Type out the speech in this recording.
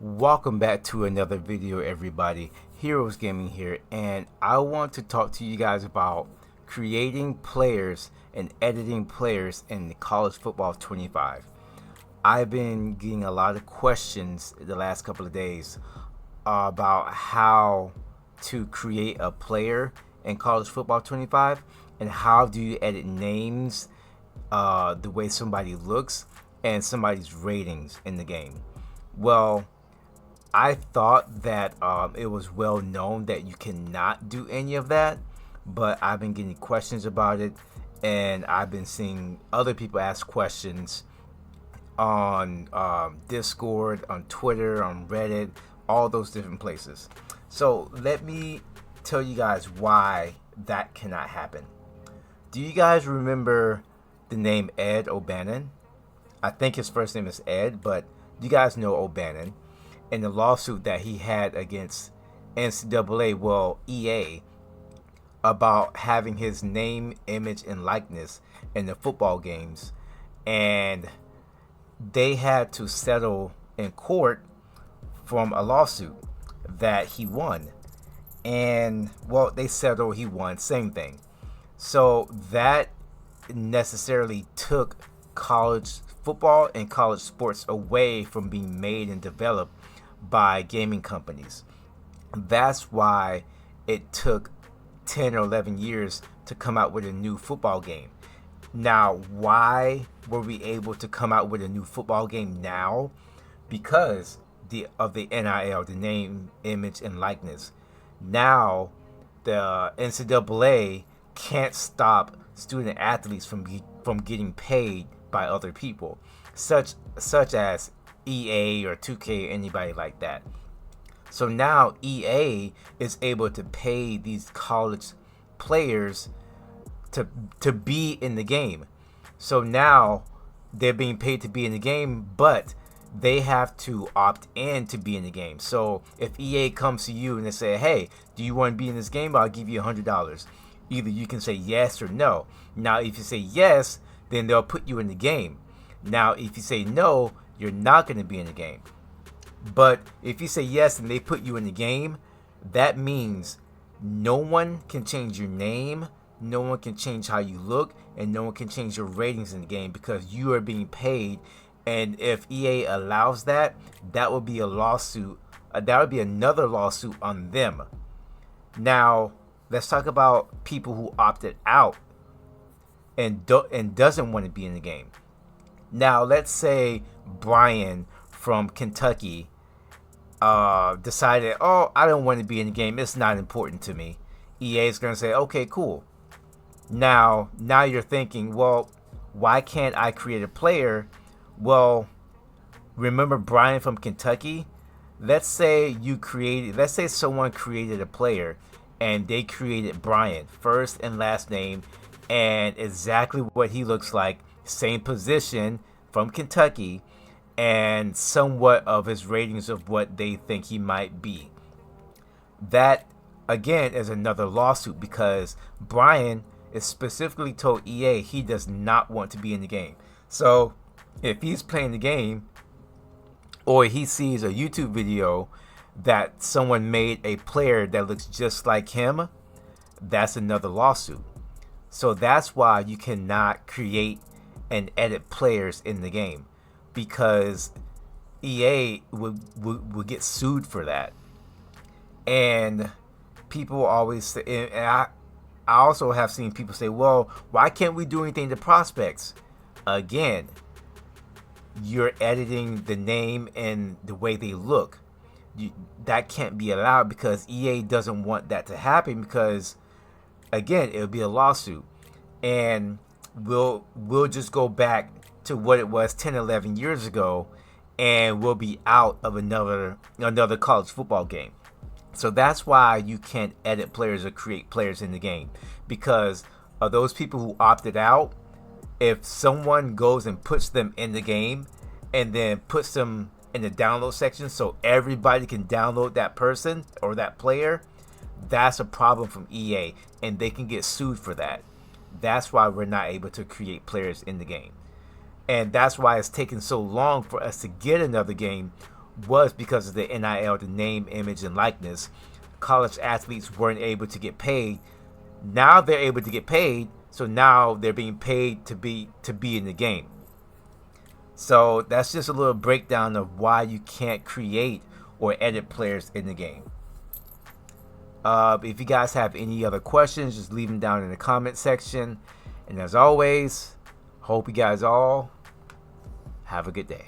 Welcome back to another video, everybody. Heroes Gaming here, and I want to talk to you guys about creating players and editing players in the College Football 25. I've been getting a lot of questions the last couple of days about how to create a player in College Football 25 and how do you edit names, the way somebody looks, and somebody's ratings in the game. Well, I thought that it was well known that you cannot do any of that, but I've been getting questions about it, and I've been seeing other people ask questions on Discord, on Twitter, on Reddit, all those different places. So let me tell you guys why that cannot happen. Do you guys remember the name Ed O'Bannon? I think his first name is Ed, but you guys know O'Bannon. In the lawsuit that he had against NCAA, well, EA, about having his name, image, and likeness in the football games. And they had to settle in court from a lawsuit that he won. And, well, they settled, he won, same thing. So that necessarily took college football and college sports away from being made and developed by gaming companies. That's why it took 10 or 11 years to come out with a new football game. Now, why were we able to come out with a new football game now? Because of the NIL, the name, image, and likeness. Now, the NCAA can't stop student athletes from getting paid by other people, such as EA or 2K, anybody like that. So now EA is able to pay these college players to be in the game. So now they're being paid to be in the game, but they have to opt in to be in the game. So if EA comes to you and they say, hey, do you want to be in this game? I'll give you $100. Either you can say yes or no. Now if you say yes, then they'll put you in the game. Now if you say no, you're not going to be in the game. But if you say yes and they put you in the game, that means no one can change your name, no one can change how you look, and no one can change your ratings in the game because you are being paid. And if EA allows that, that would be a lawsuit. That would be another lawsuit on them. Now, let's talk about people who opted out and doesn't want to be in the game. Now, let's say Brian from Kentucky decided, oh, I don't want to be in the game. It's not important to me. EA is going to say, okay, cool. Now you're thinking, well, why can't I create a player? Well, remember Brian from Kentucky? Let's say someone created a player and they created Brian, first and last name, and exactly what he looks like, same position, from Kentucky, and somewhat of his ratings of what they think he might be. That, again, is another lawsuit because Brian is specifically told EA he does not want to be in the game. So if he's playing the game or he sees a YouTube video that someone made a player that looks just like him, that's another lawsuit. So that's why you cannot create and edit players in the game, because EA would get sued for that. And people always say, and I also have seen people say, well, why can't we do anything to prospects? Again, you're editing the name and the way they look. That can't be allowed because EA doesn't want that to happen, because again, it would be a lawsuit. And we'll just go back to what it was 10, 11 years ago, and we'll be out of another college football game. So that's why you can't edit players or create players in the game, because of those people who opted out. If someone goes and puts them in the game and then puts them in the download section so everybody can download that person or that player, that's a problem from EA, and they can get sued for that. That's why we're not able to create players in the game. And that's why it's taken so long for us to get another game was because of the NIL, the name, image, and likeness. College athletes weren't able to get paid. Now they're able to get paid, so now they're being paid to be in the game. So that's just a little breakdown of why you can't create or edit players in the game. If you guys have any other questions, just leave them down in the comment section. And as always, hope you guys all have a good day.